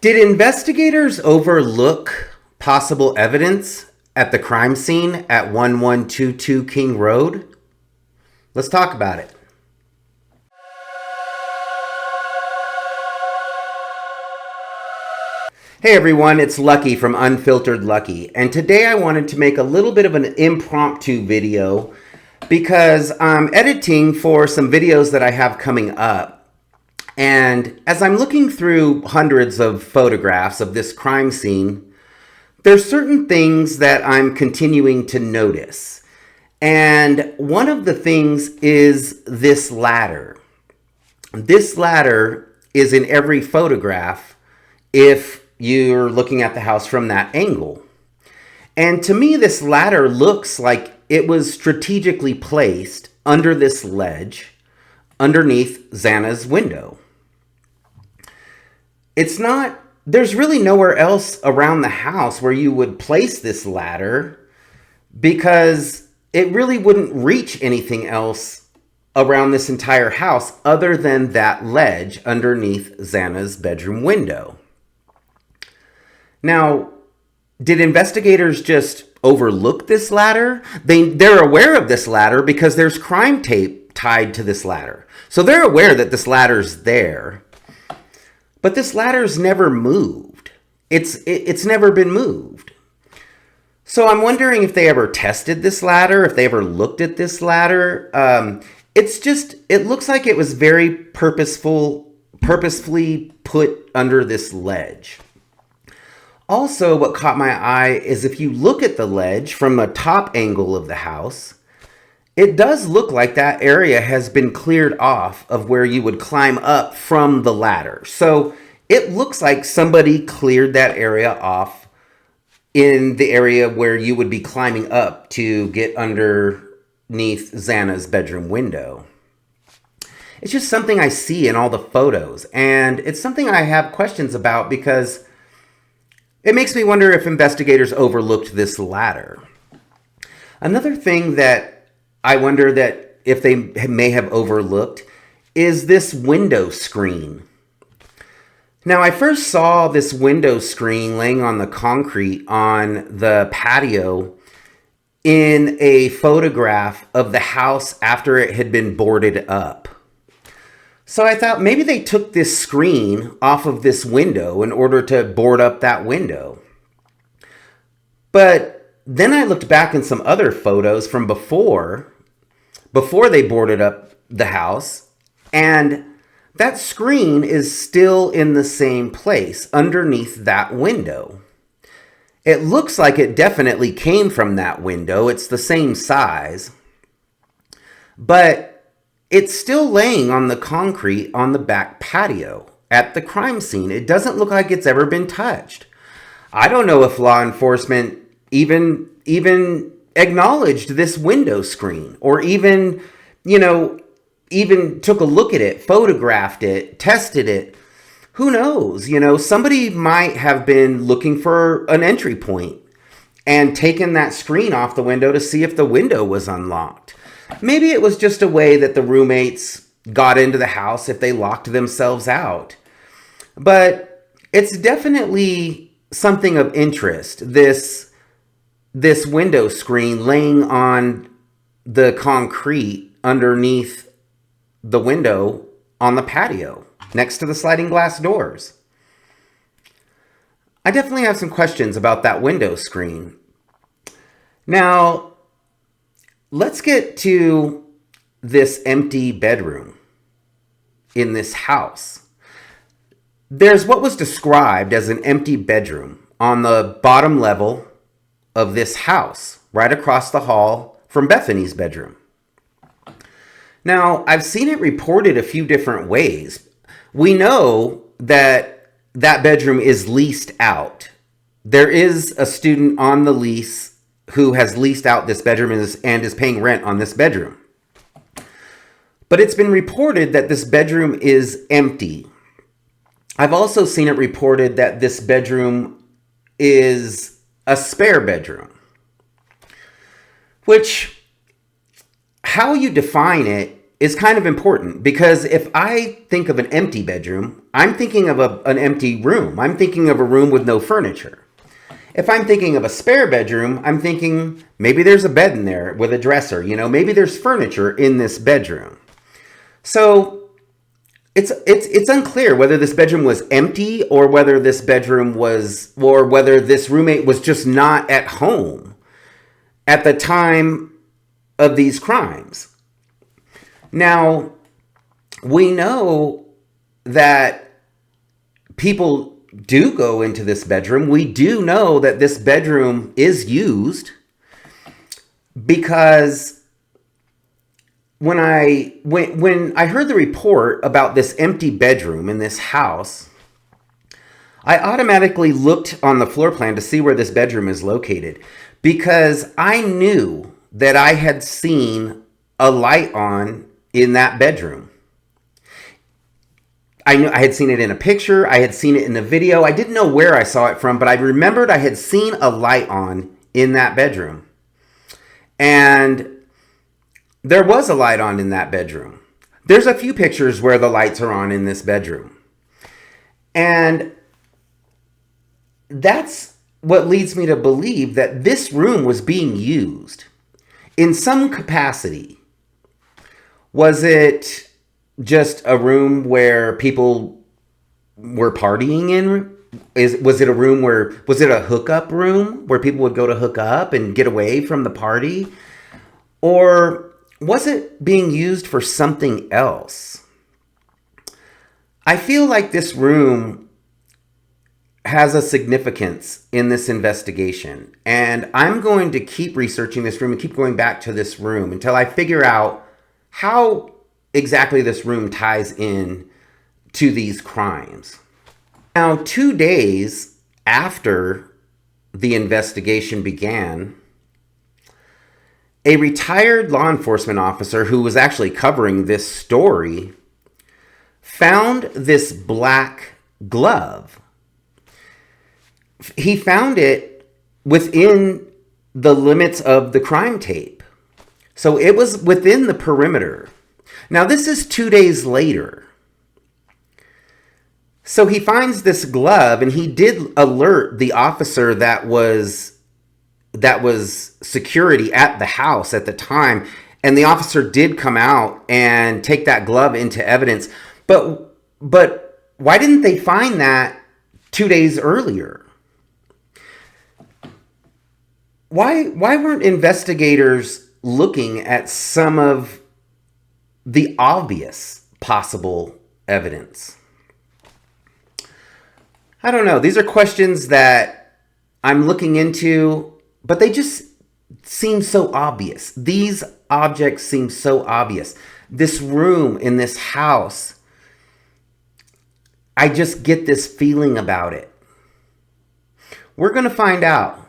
Did investigators overlook possible evidence at the crime scene at 1122 King Road? Let's talk about it. Hey everyone, it's Lucky from Unfiltered Lucky, and today I wanted to make a little bit of an impromptu video because I'm editing for some videos that I have coming up. And as I'm looking through hundreds of photographs of this crime scene, there's certain things that I'm continuing to notice. And one of the things is this ladder. This ladder is in every photograph if you're looking at the house from that angle. And to me, this ladder looks like it was strategically placed under this ledge underneath Xana's window. There's really nowhere else around the house where you would place this ladder because it really wouldn't reach anything else around this entire house other than that ledge underneath Xana's bedroom window. Now, did investigators just overlook this ladder? They're aware of this ladder because there's crime tape tied to this ladder. So they're aware that this ladder's there. But this ladder's never moved. It's never been moved. So I'm wondering if they ever tested this ladder, if they ever looked at this ladder. It looks like it was very purposefully put under this ledge. Also, what caught my eye is if you look at the ledge from the top angle of the house, it does look like that area has been cleared off of where you would climb up from the ladder. So it looks like somebody cleared that area off in the area where you would be climbing up to get underneath Xana's bedroom window. It's just something I see in all the photos, and it's something I have questions about because it makes me wonder if investigators overlooked this ladder. Another thing that I wonder that if they may have overlooked is this window screen. Now, I first saw this window screen laying on the concrete on the patio in a photograph of the house after it had been boarded up. So I thought maybe they took this screen off of this window in order to board up that window. But then I looked back in some other photos from before they boarded up the house, and that screen is still in the same place underneath that window. It looks like it definitely came from that window. It's the same size, but it's still laying on the concrete on the back patio at the crime scene. It doesn't look like it's ever been touched. I don't know if law enforcement even acknowledged this window screen or even took a look at it, photographed it, tested it. Who knows? Somebody might have been looking for an entry point and taken that screen off the window to see if the window was unlocked. Maybe it was just a way that the roommates got into the house if they locked themselves out. But it's definitely something of interest, this window screen laying on the concrete underneath the window on the patio next to the sliding glass doors. I definitely have some questions about that window screen. Now, let's get to this empty bedroom in this house. There's what was described as an empty bedroom on the bottom level of this house, right across the hall from Bethany's bedroom. Now, I've seen it reported a few different ways. We know that that bedroom is leased out. There is a student on the lease who has leased out this bedroom and is paying rent on this bedroom. But it's been reported that this bedroom is empty. I've also seen it reported that this bedroom is a spare bedroom, which, how you define it is kind of important, because if I think of an empty bedroom, I'm thinking of an empty room. I'm thinking of a room with no furniture. If I'm thinking of a spare bedroom, I'm thinking maybe there's a bed in there with a dresser. Maybe there's furniture in this bedroom. So it's unclear whether this bedroom was empty, or whether this roommate was just not at home at the time of these crimes. Now, we know that people do go into this bedroom. We do know that this bedroom is used, because when I heard the report about this empty bedroom in this house, I automatically looked on the floor plan to see where this bedroom is located, because I knew that I had seen a light on in that bedroom. I knew I had seen it in a picture. I had seen it in a video. I didn't know where I saw it from, but I remembered I had seen a light on in that bedroom. And there was a light on in that bedroom. There's a few pictures where the lights are on in this bedroom. And that's what leads me to believe that this room was being used in some capacity. Was it just a room where people were partying in? Was it a hookup room where people would go to hook up and get away from the party? Or was it being used for something else? I feel like this room has a significance in this investigation, and I'm going to keep researching this room and keep going back to this room until I figure out how exactly this room ties in to these crimes. Now, 2 days after the investigation began, a retired law enforcement officer who was actually covering this story found this black glove. He found it within the limits of the crime tape. So it was within the perimeter. Now, this is 2 days later. So he finds this glove, and he did alert the officer that was security at the house at the time. And the officer did come out and take that glove into evidence. But why didn't they find that 2 days earlier? Why weren't investigators looking at some of the obvious possible evidence? I don't know. These are questions that I'm looking into, but they just seem so obvious. These objects seem so obvious. This room in this house, I just get this feeling about it. We're going to find out